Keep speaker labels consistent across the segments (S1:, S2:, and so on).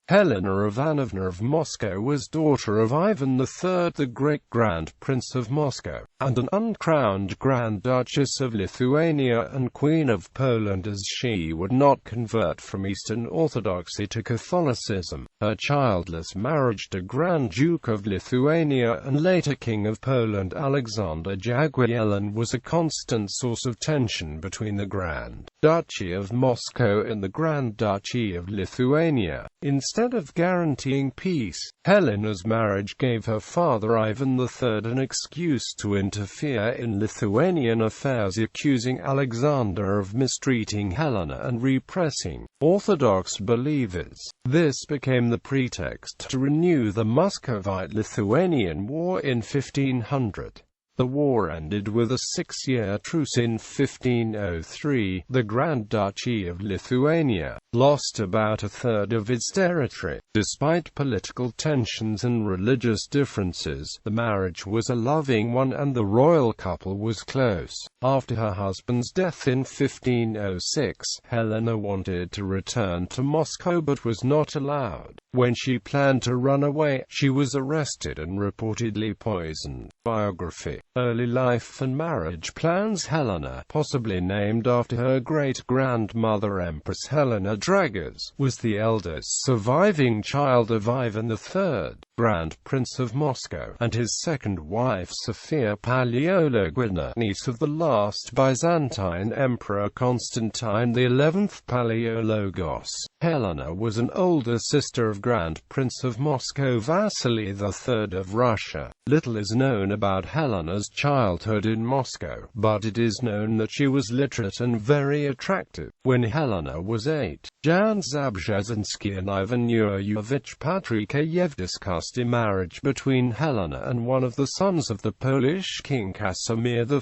S1: Helena Ivanovna of Moscow was daughter of Ivan III, the great Grand Prince of Moscow, and an uncrowned Grand Duchess of Lithuania and Queen of Poland, as she would not convert from Eastern Orthodoxy to Catholicism. Her childless marriage to Grand Duke of Lithuania and later King of Poland Alexander Jagiellon was a constant source of tension between the Grand Duchy of Moscow and the Grand Duchy of Lithuania. Instead of guaranteeing peace, Helena's marriage gave her father Ivan III an excuse to interfere in Lithuanian affairs, accusing Alexander of mistreating Helena and repressing Orthodox believers. This became the pretext to renew the Muscovite-Lithuanian War in 1500. The war ended with a 6-year truce in 1503. The Grand Duchy of Lithuania lost about a third of its territory. Despite political tensions and religious differences, the marriage was a loving one and the royal couple was close. After her husband's death in 1506, Helena wanted to return to Moscow but was not allowed. When she planned to run away, she was arrested and reportedly poisoned. Biography. Early life and marriage plans. Helena, possibly named after her great-grandmother Empress Helena Dragas, was the eldest surviving child of Ivan III, Grand Prince of Moscow, and his second wife Sophia Paleologina, niece of the last Byzantine Emperor Constantine XI Palaiologos. Helena was an older sister of Grand Prince of Moscow Vasily III of Russia. Little is known about Helena's childhood in Moscow, but it is known that she was literate and very attractive. When Helena was 8, Jan Zabrzezynski and Ivan Yuryevich Patrikayev discussed a marriage between Helena and one of the sons of the Polish king Casimir IV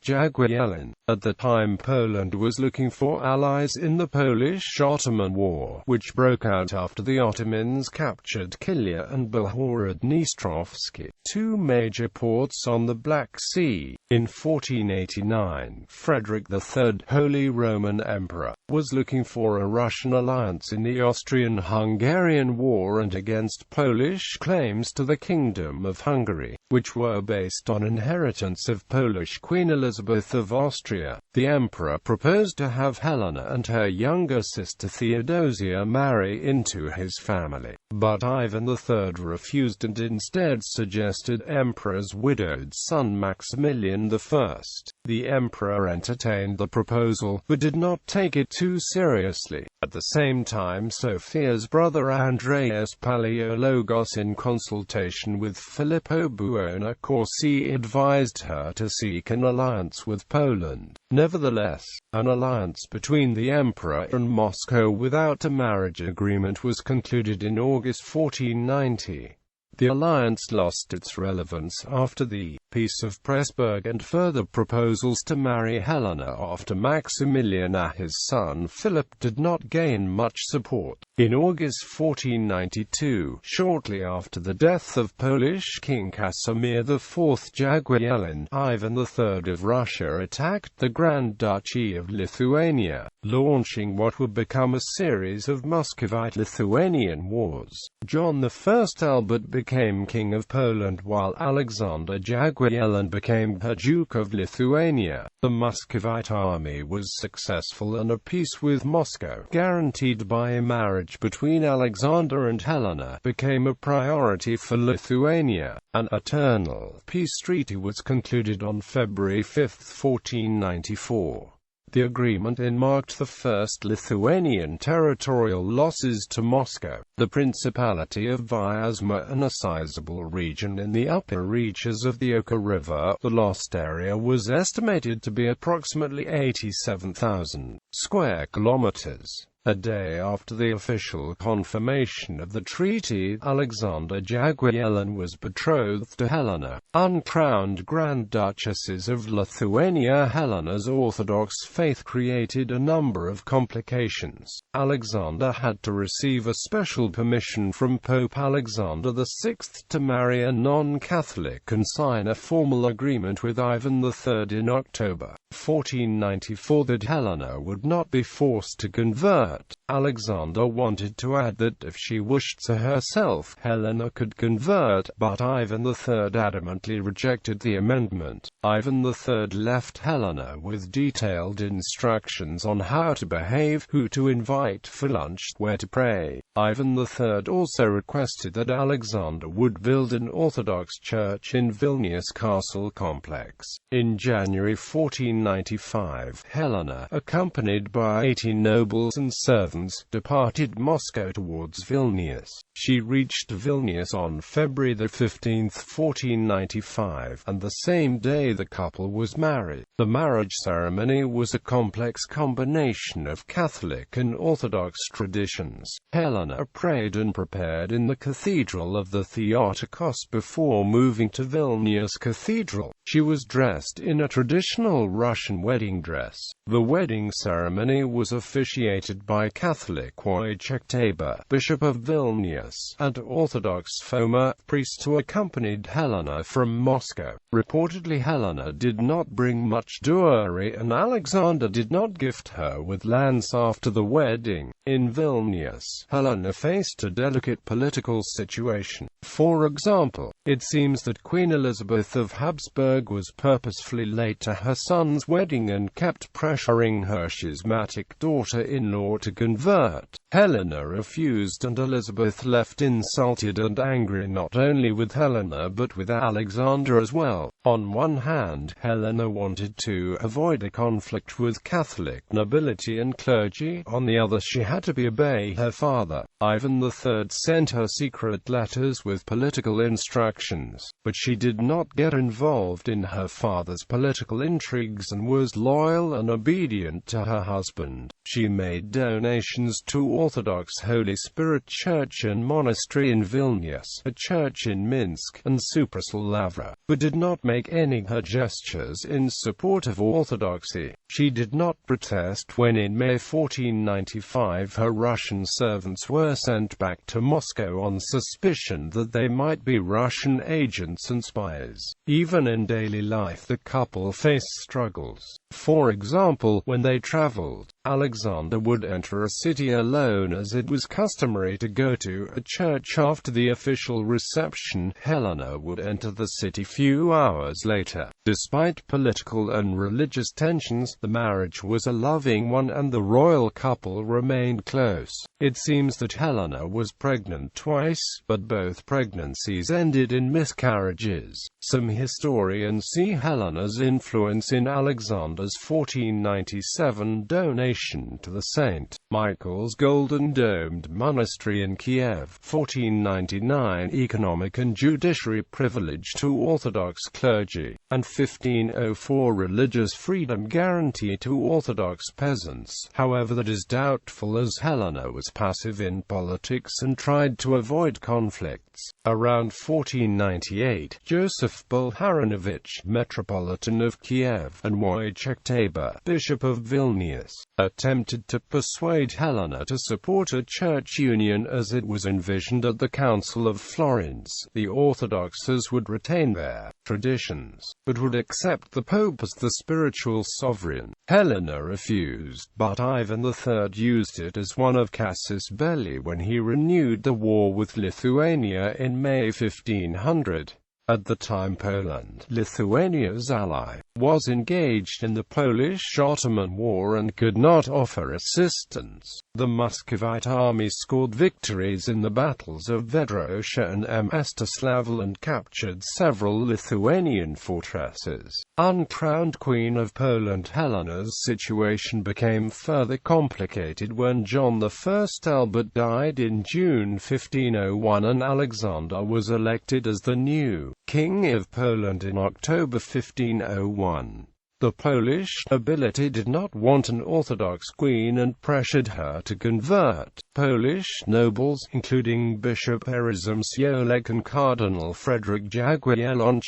S1: Jagiellon. At the time, Poland was looking for allies in the Polish-Ottoman War, which broke out after the Ottomans captured Kilia and Belhorod-Dnistrovsky, two major ports on the Black Sea. In 1489, Frederick III, Holy Roman Emperor, was looking for a Russian alliance in the Austrian-Hungarian War and against Polish claims to the Kingdom of Hungary, which were based on inheritance of Polish Queen Elizabeth of Austria. The emperor proposed to have Helena and her younger sister Theodosia marry into his family, but Ivan III refused and instead suggested Emperor's widowed son Maximilian I. The emperor entertained the proposal, but did not take it too seriously. At the same time, Sophia's brother Andreas Palaiologos, in consultation with Filippo Buonaccorsi, advised her to seek an alliance with Poland. Nevertheless, an alliance between the emperor and Moscow without a marriage agreement was concluded in August 1490. The alliance lost its relevance after the Peace of Pressburg, and further proposals to marry Helena after Maximilian and his son Philip did not gain much support. In August 1492, shortly after the death of Polish King Casimir IV Jagiellon, Ivan III of Russia attacked the Grand Duchy of Lithuania, launching what would become a series of Muscovite-Lithuanian wars. John I Albert became King of Poland, while Alexander Jagiellon became her Duke of Lithuania. The Muscovite army was successful and a peace with Moscow, guaranteed by a marriage between Alexander and Helena, became a priority for Lithuania. An eternal peace treaty was concluded on February 5, 1494. The agreement marked the first Lithuanian territorial losses to Moscow. The Principality of Vyazma, and a sizable region in the upper reaches of the Oka River, the lost area was estimated to be approximately 87,000 square kilometers. A day after the official confirmation of the treaty, Alexander Jagiellon was betrothed to Helena, uncrowned Grand Duchesses of Lithuania. Helena's Orthodox faith created a number of complications. Alexander had to receive a special permission from Pope Alexander VI to marry a non-Catholic and sign a formal agreement with Ivan III in October 1494 that Helena would not be forced to convert. convert. Alexander wanted to add that if she wished so herself, Helena could convert, but Ivan III adamantly rejected the amendment. Ivan III left Helena with detailed instructions on how to behave, who to invite for lunch, where to pray. Ivan III also requested that Alexander would build an Orthodox church in Vilnius Castle complex. In January 1495, Helena, accompanied by 80 nobles and servants, departed Moscow towards Vilnius. She reached Vilnius on February 15, 1495, and the same day the couple was married. The marriage ceremony was a complex combination of Catholic and Orthodox traditions. Helena prayed and prepared in the cathedral of the Theotokos before moving to Vilnius Cathedral. She was dressed in a traditional Russian wedding dress. The wedding ceremony was officiated by Catholic Wojciech, Bishop of Vilnius, and Orthodox Foma, priest who accompanied Helena from Moscow. Reportedly Helena did not bring much dowry and Alexander did not gift her with lands after the wedding. In Vilnius, Helena faced a delicate political situation. For example, it seems that Queen Elizabeth of Habsburg was purposefully late to her son's wedding and kept pressuring her schismatic daughter-in-law to convert. Helena refused and Elizabeth left insulted and angry not only with Helena but with Alexander as well. On one hand, Helena wanted to avoid a conflict with Catholic nobility and clergy. On the other, she had to obey her father. Ivan III sent her secret letters with political instructions, but she did not get involved in her father's political intrigues and was loyal and obedient to her husband. She made donations to Orthodox Holy Spirit Church and Monastery in Vilnius, a church in Minsk, and Supraslava, but did not make any of her gestures in support of Orthodoxy. She did not protest when in May 1495 her Russian servants were sent back to Moscow on suspicion that they might be Russian agents and spies. Even in daily life the couple faced struggles. For example, when they traveled, Alexander would enter a city alone as it was customary to go to a church after the official reception. Helena would enter the city few hours later. Despite political and religious tensions, the marriage was a loving one and the royal couple remained close. It seems that Helena was pregnant twice, but both pregnancies ended in miscarriages. Some historians see Helena's influence in Alexander's 1497 donation to the St. Michael's Golden Domed Monastery in Kiev, 1499 economic and judiciary privilege to Orthodox clergy, and 1504 religious freedom guarantee to Orthodox peasants. However, that is doubtful as Helena was passive in politics and tried to avoid conflicts. Around 1498, Joseph Bolharovich, Metropolitan of Kiev, and Wojciech, Bishop of Vilnius, attempted to persuade Helena to support a church union as it was envisioned at the Council of Florence. The Orthodoxes would retain their traditions, but would accept the Pope as the spiritual sovereign. Helena refused, but Ivan III used it as one of casus belli when he renewed the war with Lithuania in May 1500. At the time Poland, Lithuania's ally, was engaged in the Polish-Ottoman War and could not offer assistance. The Muscovite army scored victories in the battles of Vedrosha and Mstislavl and captured several Lithuanian fortresses. Uncrowned Queen of Poland, Helena's situation became further complicated when John I Albert died in June 1501 and Alexander was elected as the new King of Poland in October 1501. The Polish nobility did not want an Orthodox queen and pressured her to convert. Polish nobles, including Bishop Eryzym Siolek and Cardinal Frederick Jagiellon,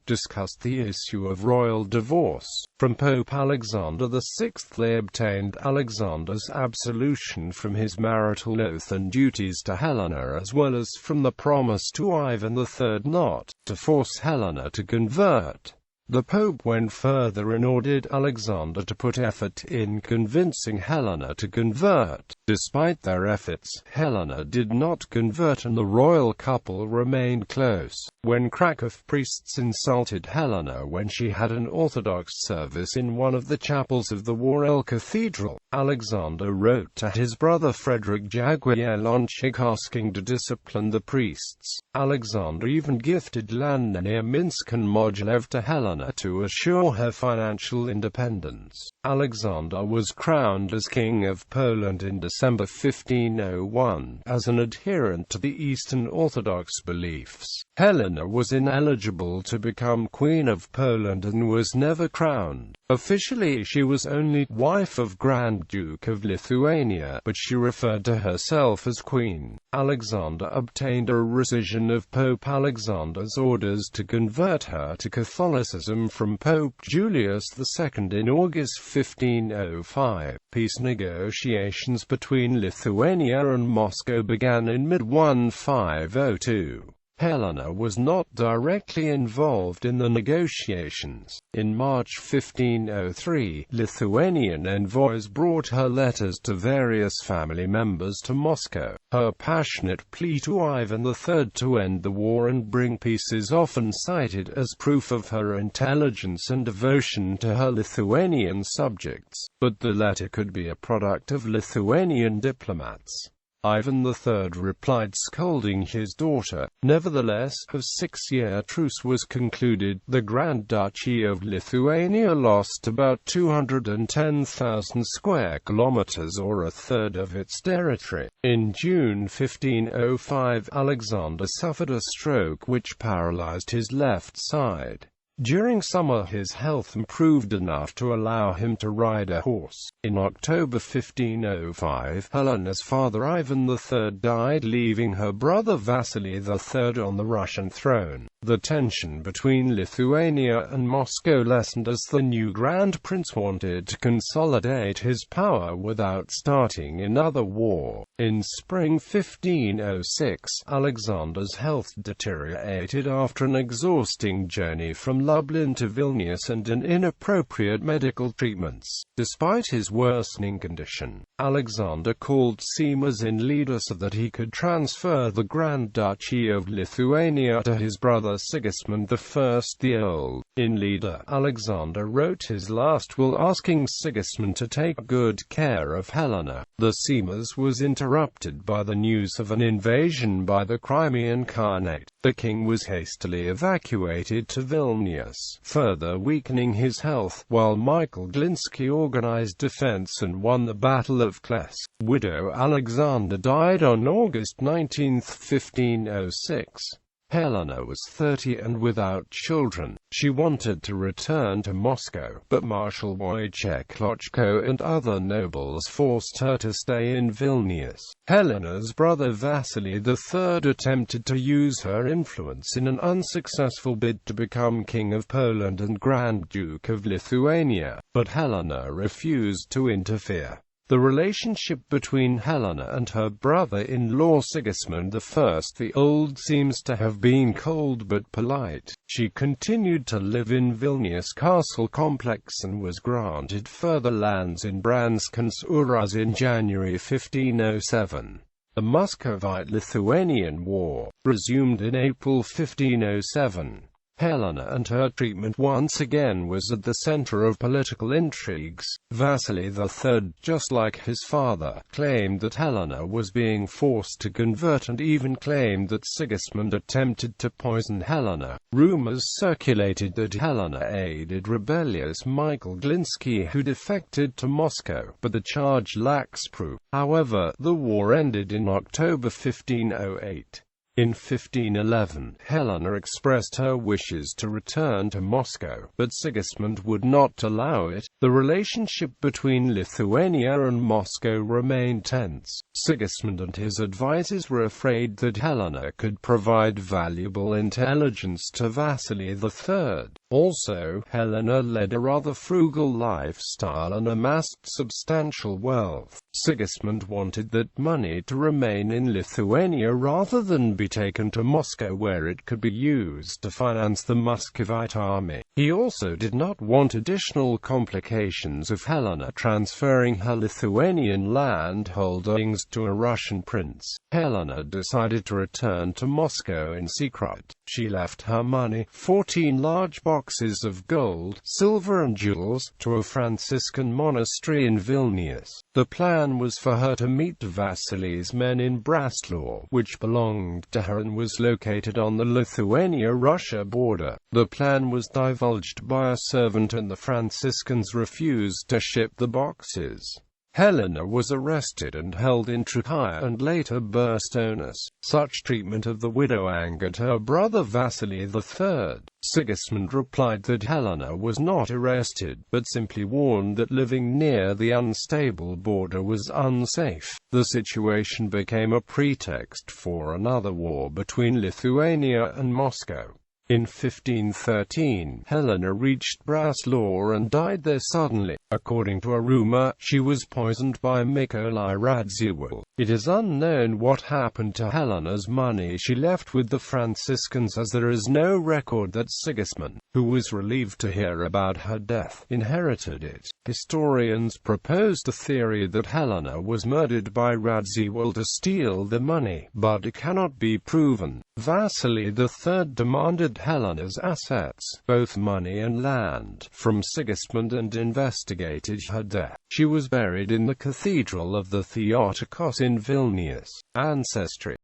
S1: discussed the issue of royal divorce. From Pope Alexander VI they obtained Alexander's absolution from his marital oath and duties to Helena, as well as from the promise to Ivan III not to force Helena to convert. The Pope went further and ordered Alexander to put effort in convincing Helena to convert. Despite their efforts, Helena did not convert and the royal couple remained close. When Krakow priests insulted Helena when she had an Orthodox service in one of the chapels of the Royal Cathedral, Alexander wrote to his brother Frederick Jagiellon asking to discipline the priests. Alexander even gifted land near Minsk and Mogilev to Helena to assure her financial independence. Alexander was crowned as King of Poland in December 1501, as an adherent to the Eastern Orthodox beliefs. Helena was ineligible to become Queen of Poland and was never crowned. Officially she was only wife of Grand Duke of Lithuania, but she referred to herself as Queen. Alexander obtained a rescission of Pope Alexander's orders to convert her to Catholicism from Pope Julius II in August 1505. Peace negotiations between Lithuania and Moscow began in mid-1502. Helena was not directly involved in the negotiations. In March 1503, Lithuanian envoys brought her letters to various family members to Moscow. Her passionate plea to Ivan III to end the war and bring peace is often cited as proof of her intelligence and devotion to her Lithuanian subjects, but the letter could be a product of Lithuanian diplomats. Ivan III replied, scolding his daughter. Nevertheless, a 6-year truce was concluded. The Grand Duchy of Lithuania lost about 210,000 square kilometers, or a third of its territory. In June 1505, Alexander suffered a stroke which paralyzed his left side. During summer his health improved enough to allow him to ride a horse. In October 1505, Helena's father Ivan III died, leaving her brother Vasily III on the Russian throne. The tension between Lithuania and Moscow lessened as the new Grand Prince wanted to consolidate his power without starting another war. In spring 1506, Alexander's health deteriorated after an exhausting journey from Lublin to Vilnius and an inappropriate medical treatments. Despite his worsening condition, Alexander called Seimas in leader so that he could transfer the Grand Duchy of Lithuania to his brother Sigismund I the Old. In leader, Alexander wrote his last will asking Sigismund to take good care of Helena. The Seimas was interrupted by the news of an invasion by the Crimean Khanate. The king was hastily evacuated to Vilnius, further weakening his health, while Michael Glinsky organized defense and won the Battle of Kles. Widow Alexander died on August 19, 1506. Helena was 30 and without children. She wanted to return to Moscow, but Marshal Wojciech Klochko and other nobles forced her to stay in Vilnius. Helena's brother Vasily III attempted to use her influence in an unsuccessful bid to become King of Poland and Grand Duke of Lithuania, but Helena refused to interfere. The relationship between Helena and her brother-in-law Sigismund I the Old seems to have been cold but polite. She continued to live in Vilnius castle complex and was granted further lands in Bransk and Uraz in January 1507. The Muscovite-Lithuanian War resumed in April 1507. Helena and her treatment once again was at the center of political intrigues. Vasily III, just like his father, claimed that Helena was being forced to convert and even claimed that Sigismund attempted to poison Helena. Rumors circulated that Helena aided rebellious Michael Glinsky who defected to Moscow, but the charge lacks proof. However, the war ended in October 1508. In 1511, Helena expressed her wishes to return to Moscow, but Sigismund would not allow it. The relationship between Lithuania and Moscow remained tense. Sigismund and his advisors were afraid that Helena could provide valuable intelligence to Vasily III. Also, Helena led a rather frugal lifestyle and amassed substantial wealth. Sigismund wanted that money to remain in Lithuania rather than be taken to Moscow, where it could be used to finance the Muscovite army. He also did not want additional complications of Helena transferring her Lithuanian land holdings to a Russian prince. Helena decided to return to Moscow in secret. She left her money, 14 large boxes of gold, silver and jewels, to a Franciscan monastery in Vilnius. The plan was for her to meet Vasily's men in Braslaw, which belonged to her and was located on the Lithuania-Russia border. The plan was divulged by a servant and the Franciscans refused to ship the boxes. Helena was arrested and held in Trakai and later burst onus. Such treatment of the widow angered her brother Vasily III. Sigismund replied that Helena was not arrested, but simply warned that living near the unstable border was unsafe. The situation became a pretext for another war between Lithuania and Moscow. In 1513, Helena reached Braslaw and died there suddenly. According to a rumor, she was poisoned by Mykolai Radziwill. It is unknown what happened to Helena's money she left with the Franciscans, as there is no record that Sigismund, who was relieved to hear about her death, inherited it. Historians propose the theory that Helena was murdered by Radziwill to steal the money, but it cannot be proven. Vasily III demanded Helena's assets, both money and land, from Sigismund and investigated her death. She was buried in the Cathedral of the Theotokos in Vilnius. Ancestry.